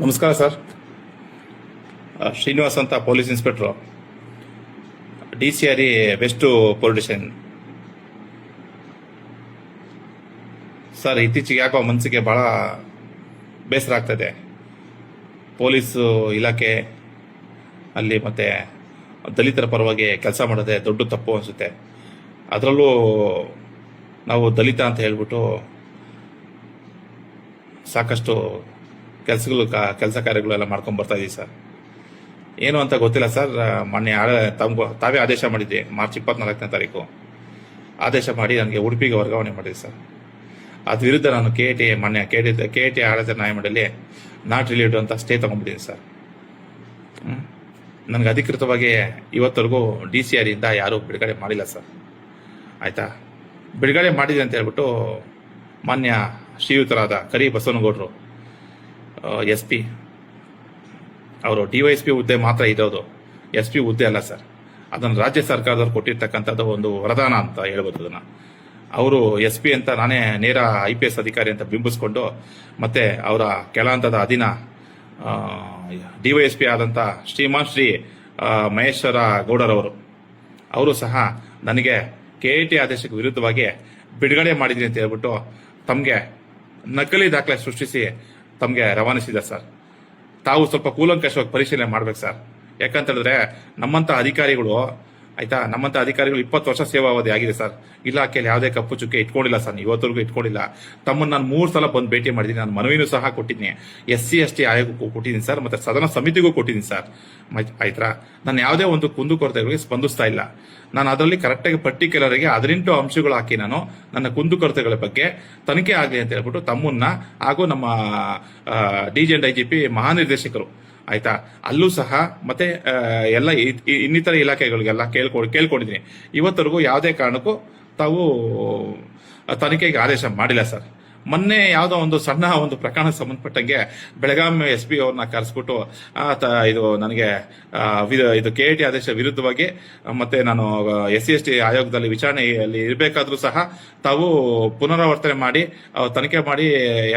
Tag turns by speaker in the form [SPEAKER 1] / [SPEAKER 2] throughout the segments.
[SPEAKER 1] ನಮಸ್ಕಾರ ಸರ್. ಶ್ರೀನಿವಾಸ್ ಅಂತ police inspector, DCRE west police station. Sir, ಇತ್ತೀಚೆಗೆ ಯಾಕೋ ಮನಸ್ಸಿಗೆ ಭಾಳ ಬೇಸರ ಆಗ್ತದೆ. ಪೊಲೀಸು ಇಲಾಖೆ ಅಲ್ಲಿ ಮತ್ತೆ ದಲಿತರ ಪರವಾಗಿ ಕೆಲಸ ಮಾಡೋದೇ ದೊಡ್ಡ ತಪ್ಪು ಅನಿಸುತ್ತೆ. ಅದರಲ್ಲೂ ನಾವು ದಲಿತ ಅಂತ ಹೇಳ್ಬಿಟ್ಟು ಸಾಕಷ್ಟು ಕೆಲಸ ಕಾರ್ಯಗಳೆಲ್ಲ ಮಾಡ್ಕೊಂಡು ಬರ್ತಾ ಇದೀವಿ ಸರ್. ಏನು ಅಂತ ಗೊತ್ತಿಲ್ಲ ಸರ್. ಮೊನ್ನೆ ತಾವೇ ಆದೇಶ ಮಾಡಿದ್ದೆ, ಮಾರ್ಚ್ 24ನೇ ತಾರೀಕು ಆದೇಶ ಮಾಡಿ ನನಗೆ ಉಡುಪಿಗೆ ವರ್ಗಾವಣೆ ಮಾಡಿದೆ ಸರ್. ಅದ್ರ ವಿರುದ್ಧ ನಾನು ಮೊನ್ನೆ KT ಆಡಳಿತ ನ್ಯಾಯಮಂಡಳಿ ನಾಟ್ ರಿಲೀವ್ಡ್ ಅಂತ ಸ್ಟೇ ತಗೊಂಡ್ಬಿಟ್ಟಿದ್ದೀನಿ ಸರ್. ನನಗೆ ಅಧಿಕೃತವಾಗಿ ಇವತ್ತರೆಗೂ DCRE ಇಂದ ಯಾರೂ ಬಿಡುಗಡೆ ಮಾಡಿಲ್ಲ ಸರ್. ಆಯ್ತಾ, ಬಿಡುಗಡೆ ಮಾಡಿದೆ ಅಂತ ಹೇಳ್ಬಿಟ್ಟು ಮಾನ್ಯ ಶ್ರೀಯುತರಾದ ಕರಿ ಬಸವನಗೌಡರು SP, ಅವರು DYSP ಹುದ್ದೆ ಮಾತ್ರ ಇರೋದು, SP ಹುದ್ದೆ ಅಲ್ಲ ಸರ್. ಅದನ್ನು ರಾಜ್ಯ ಸರ್ಕಾರದವ್ರು ಕೊಟ್ಟಿರ್ತಕ್ಕಂಥದ್ದು ಒಂದು ವರದಾನ ಅಂತ ಹೇಳ್ಬೋದು. ಅದನ್ನು ಅವರು SP ಅಂತ ನಾನೇ ನೇರ IPS ಅಧಿಕಾರಿ ಅಂತ ಬಿಂಬಿಸ್ಕೊಂಡು, ಮತ್ತೆ ಅವರ ಕೆಲ ಹಂತದ ಅಧೀನ DYSP ಆದಂಥ ಶ್ರೀಮಾನ್ ಶ್ರೀ ಮಹೇಶ್ವರ ಗೌಡರವರು, ಅವರು ಸಹ ನನಗೆ KT ಆದೇಶಕ್ಕೆ ವಿರುದ್ಧವಾಗಿ ಬಿಡುಗಡೆ ಮಾಡಿದ್ರಿ ಅಂತ ಹೇಳ್ಬಿಟ್ಟು ತಮಗೆ ನಕಲಿ ದಾಖಲೆ ಸೃಷ್ಟಿಸಿ ತಮಗೆ ರವಾನಿಸಿದ್ದಾರೆ ಸರ್. ತಾವು ಸ್ವಲ್ಪ ಕೂಲಂಕಷವಾಗಿ ಪರಿಶೀಲನೆ ಮಾಡ್ಬೇಕು ಸರ್. ಯಾಕಂತ ಹೇಳಿದ್ರೆ ನಮ್ಮಂತ ಅಧಿಕಾರಿಗಳು 20 ವರ್ಷ ಸೇವಾವಧಿ ಆಗಿದೆ ಸರ್. ಇಲಾಖೆಯಲ್ಲಿ ಯಾವುದೇ ಕಪ್ಪು ಚುಕ್ಕೆ ಇಟ್ಕೊಂಡಿಲ್ಲ ಸರ್, ಇವತ್ತರೆಗೂ ಇಟ್ಕೊಂಡಿಲ್ಲ. ತಮ್ಮನ್ನು ನಾನು 3 ಸಲ ಬಂದು ಭೇಟಿ ಮಾಡಿದ್ದೀನಿ. ನಾನು ಮನವಿನೂ ಸಹ ಕೊಟ್ಟಿದ್ದೀನಿ, SC/ST ಆಯೋಗಕ್ಕೂ ಕೊಟ್ಟಿದ್ದೀನಿ ಸರ್, ಮತ್ತೆ ಸದನ ಸಮಿತಿಗೂ ಕೊಟ್ಟಿದ್ದೀನಿ ಸರ್. ಆಯ್ತಾ, ನಾನು ಯಾವುದೇ ಒಂದು ಕುಂದುಕೊರತೆಗಳಿಗೆ ಸ್ಪಂದಿಸ್ತಾ ಇಲ್ಲ. ನಾನು ಅದರಲ್ಲಿ ಕರೆಕ್ಟಾಗಿ ಪರ್ಟಿಕ್ಯುಲರ್ಗೆ 18 ಅಂಶಗಳು ಹಾಕಿ ನಾನು ನನ್ನ ಕುಂದುಕೊರತೆಗಳ ಬಗ್ಗೆ ತನಿಖೆ ಆಗಲಿ ಅಂತ ಹೇಳ್ಬಿಟ್ಟು ತಮ್ಮನ್ನ ಹಾಗೂ ನಮ್ಮ DG and IGP ಮಹಾನಿರ್ದೇಶಕರು, ಆಯ್ತಾ, ಅಲ್ಲೂ ಸಹ ಮತ್ತೆ ಎಲ್ಲ ಇನ್ನಿತರ ಇಲಾಖೆಗಳಿಗೆಲ್ಲ ಕೇಳ್ಕೊಂಡಿದ್ದೀನಿ. ಇವತ್ತರೆಗೂ ಯಾವುದೇ ಕಾರಣಕ್ಕೂ ತಾವು ತನಿಖೆಗೆ ಆದೇಶ ಮಾಡಿಲ್ಲ ಸರ್. ಮೊನ್ನೆ ಯಾವುದೋ ಒಂದು ಸಣ್ಣ ಒಂದು ಪ್ರಕರಣಕ್ಕೆ ಸಂಬಂಧಪಟ್ಟಂಗೆ ಬೆಳಗಾಂ SP ಅವ್ರನ್ನ ಕರೆಸ್ಬಿಟ್ಟು ಇದು ನನಗೆ ಇದು KT ಆದೇಶ ವಿರುದ್ಧವಾಗಿ ಮತ್ತೆ ನಾನು SC/ST ಆಯೋಗದಲ್ಲಿ ವಿಚಾರಣೆಯಲ್ಲಿ ಇರಬೇಕಾದ್ರೂ ಸಹ ತಾವು ಪುನರಾವರ್ತನೆ ಮಾಡಿ ತನಿಖೆ ಮಾಡಿ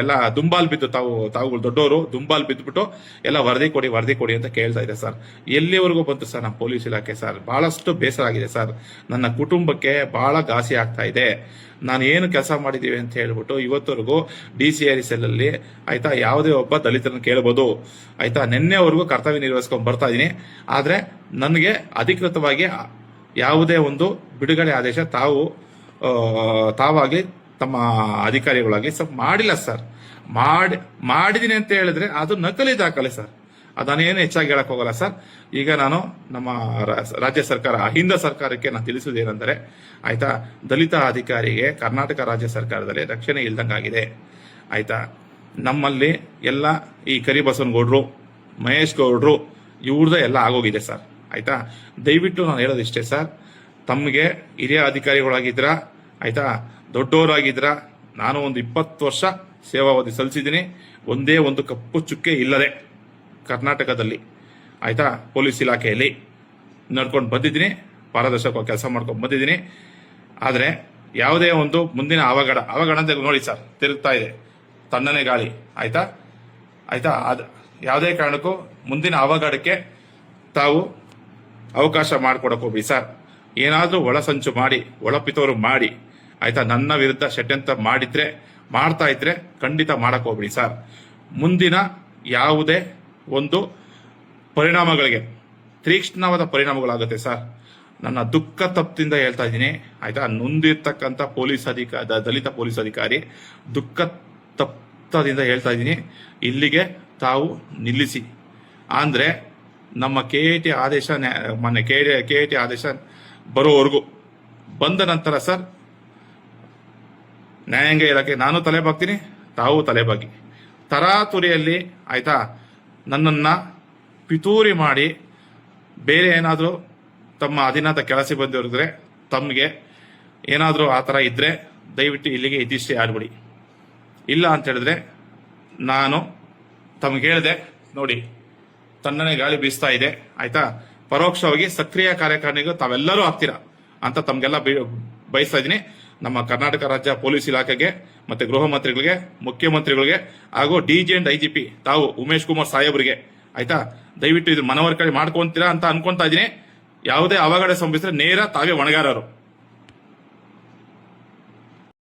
[SPEAKER 1] ಎಲ್ಲ ದುಂಬಾಲ್ ಬಿದ್ದು ತಾವುಗಳು ದೊಡ್ಡವರು ದುಂಬಾಲ್ ಬಿದ್ದುಬಿಟ್ಟು ಎಲ್ಲ ವರದಿ ಕೊಡಿ ಅಂತ ಕೇಳ್ತಾ ಇದೆ ಸರ್. ಎಲ್ಲಿವರೆಗೂ ಬಂತು ಸರ್ ನಮ್ಮ ಪೊಲೀಸ್ ಇಲಾಖೆ ಸರ್? ಬಹಳಷ್ಟು ಬೇಸರ ಆಗಿದೆ ಸರ್. ನನ್ನ ಕುಟುಂಬಕ್ಕೆ ಬಹಳ ಘಾಸಿ ಆಗ್ತಾ ಇದೆ. ನಾನು ಏನು ಕೆಲಸ ಮಾಡಿದ್ದೀವಿ ಅಂತ ಹೇಳ್ಬಿಟ್ಟು ಇವತ್ತವರೆಗೂ DCRE ಸೆಲ್ಲಲ್ಲಿ, ಆಯ್ತಾ, ಯಾವುದೇ ಒಬ್ಬ ದಲಿತರನ್ನು ಕೇಳಬಹುದು. ಆಯ್ತಾ, ನಿನ್ನೆವರೆಗೂ ಕರ್ತವ್ಯ ನಿರ್ವಹಿಸ್ಕೊಂಡು ಬರ್ತಾ ಇದ್ದೀನಿ. ಆದರೆ ನನಗೆ ಅಧಿಕೃತವಾಗಿ ಯಾವುದೇ ಒಂದು ಬಿಡುಗಡೆ ಆದೇಶ ತಾವಾಗಲಿ ತಮ್ಮ ಅಧಿಕಾರಿಗಳಾಗಲಿ ಮಾಡಿಲ್ಲ ಸರ್. ಮಾಡಿದ್ದೀನಿ ಅಂತ ಹೇಳಿದ್ರೆ ಅದು ನಕಲಿ ದಾಖಲೆ ಸರ್. ಅದನ್ನೇನು ಹೆಚ್ಚಾಗಿ ಹೇಳಕ್ ಹೋಗಲ್ಲ ಸರ್. ಈಗ ನಾನು ನಮ್ಮ ರಾಜ್ಯ ಸರ್ಕಾರ, ಹಿಂದ ಸರ್ಕಾರಕ್ಕೆ ನಾನು ತಿಳಿಸುವುದೇನೆಂದರೆ, ಆಯ್ತಾ, ದಲಿತ ಅಧಿಕಾರಿಗೆ ಕರ್ನಾಟಕ ರಾಜ್ಯ ಸರ್ಕಾರದಲ್ಲಿ ರಕ್ಷಣೆ ಇಲ್ದಂಗಾಗಿದೆ. ಆಯ್ತಾ, ನಮ್ಮಲ್ಲಿ ಎಲ್ಲ ಈ ಕರಿ ಬಸವನಗೌಡರು, ಮಹೇಶ್ ಗೌಡರು ಇವ್ರದ್ದು ಎಲ್ಲ ಆಗೋಗಿದೆ ಸರ್. ಆಯ್ತಾ, ದಯವಿಟ್ಟು ನಾನು ಹೇಳೋದಿಷ್ಟೇ ಸರ್, ತಮಗೆ ಹಿರಿಯ ಅಧಿಕಾರಿಗಳಾಗಿದ್ರ, ಆಯ್ತಾ, ದೊಡ್ಡವರಾಗಿದ್ರ, ನಾನು ಒಂದು 20 ವರ್ಷ ಸೇವಾವಧಿ ಸಲ್ಲಿಸಿದ್ದೀನಿ. ಒಂದೇ ಒಂದು ಕಪ್ಪು ಚುಕ್ಕೆ ಇಲ್ಲದೆ ಕರ್ನಾಟಕದಲ್ಲಿ, ಆಯ್ತಾ, ಪೊಲೀಸ್ ಇಲಾಖೆಯಲ್ಲಿ ನಡ್ಕೊಂಡು ಬಂದಿದ್ದೀನಿ, ಪಾರದರ್ಶಕವಾಗಿ ಕೆಲಸ ಮಾಡ್ಕೊಂಡು ಬಂದಿದ್ದೀನಿ. ಆದರೆ ಯಾವುದೇ ಒಂದು ಮುಂದಿನ ಅವಘಡ ಅಂತ ನೋಡಿ ಸರ್, ತಿರುಗ್ತಾ ಇದೆ ತಣ್ಣನೆ ಗಾಳಿ. ಆಯ್ತಾ, ಅದು ಯಾವುದೇ ಕಾರಣಕ್ಕೂ ಮುಂದಿನ ಅವಘಡಕ್ಕೆ ತಾವು ಅವಕಾಶ ಮಾಡಿಕೊಡಕ್ ಹೋಗ್ಬಿಡಿ ಸರ್. ಏನಾದರೂ ಒಳಸಂಚು ಮಾಡಿ, ಒಳಪಿತವರು ಮಾಡಿ, ಆಯ್ತಾ, ನನ್ನ ವಿರುದ್ಧ ಷಡ್ಯಂತ್ರ ಮಾಡ್ತಾ ಇದ್ರೆ ಖಂಡಿತ ಮಾಡಕ್ ಹೋಗ್ಬಿಡಿ ಸರ್. ಮುಂದಿನ ಯಾವುದೇ ಒಂದು ಪರಿಣಾಮಗಳಿಗೆ ತೀಕ್ಷ್ಣವಾದ ಪರಿಣಾಮಗಳಾಗುತ್ತೆ ಸರ್. ನನ್ನ ದುಃಖ ತಪ್ಪದಿಂದ ಹೇಳ್ತಾ ಇದ್ದೀನಿ. ಆಯ್ತಾ, ನೊಂದಿರ್ತಕ್ಕಂಥ ದಲಿತ ಪೊಲೀಸ್ ಅಧಿಕಾರಿ ದುಃಖ ತಪ್ಪದಿಂದ ಹೇಳ್ತಾ ಇದ್ದೀನಿ, ಇಲ್ಲಿಗೆ ತಾವು ನಿಲ್ಲಿಸಿ. ಅಂದ್ರೆ ನಮ್ಮ KT ಆದೇಶ, ಮೊನ್ನೆ KT ಆದೇಶ ಬರೋವರೆಗೂ, ಬಂದ ನಂತರ ಸರ್ ನ್ಯಾಯಾಂಗ ಇಲಾಖೆ ನಾನು ತಲೆಬಾಗ್ತೀನಿ, ತಾವು ತಲೆಬಾಗಿ ತರಾತುರಿಯಲ್ಲಿ, ಆಯ್ತಾ, ನನ್ನನ್ನು ಪಿತೂರಿ ಮಾಡಿ ಬೇರೆ ಏನಾದರೂ ತಮ್ಮ ಅಧೀನದ ಕೆಲಸ ಬಂದಿರಿದ್ರೆ, ತಮಗೆ ಏನಾದರೂ ಆ ಥರ ಇದ್ದರೆ ದಯವಿಟ್ಟು ಇಲ್ಲಿಗೆ ಇದಿಷ್ಟೇ ಆಡ್ಬಿಡಿ. ಇಲ್ಲ ಅಂತ ಹೇಳಿದ್ರೆ ನಾನು ತಮಗೆ ಹೇಳಿದೆ ನೋಡಿ, ತಣ್ಣನೆ ಗಾಳಿ ಬೀಸ್ತಾ ಇದೆ, ಆಯ್ತಾ, ಪರೋಕ್ಷವಾಗಿ ಸಕ್ರಿಯ ಕಾರ್ಯಕಾರಿಣಿಗಳು ತಾವೆಲ್ಲರೂ ಆಗ್ತೀರಾ ಅಂತ ತಮಗೆಲ್ಲ ಬಯಸ್ತಾ ಇದ್ದೀನಿ. ನಮ್ಮ ಕರ್ನಾಟಕ ರಾಜ್ಯ ಪೊಲೀಸ್ ಇಲಾಖೆಗೆ ಮತ್ತೆ ಗೃಹ ಮಂತ್ರಿಗಳಿಗೆ, ಮುಖ್ಯಮಂತ್ರಿಗಳಿಗೆ ಹಾಗೂ ಡಿಜಿ ಅಂಡ್ ಐಜಿಪಿ ತಾವು ಉಮೇಶ್ ಕುಮಾರ್ ಸಾಹೇಬರಿಗೆ ಆಯ್ತಾ, ದಯವಿಟ್ಟು ಇದು ಮನವರಿಕೆ ಮಾಡ್ಕೊಂತೀರಾ ಅಂತ ಅನ್ಕೊಂತಾ ಇದೀನಿ. ಯಾವುದೇ ಅವಘಡ ಸಂಭವಿಸಿದ್ರೆ ನೇರ ತಾವೇ ಹೊಣೆಗಾರರು.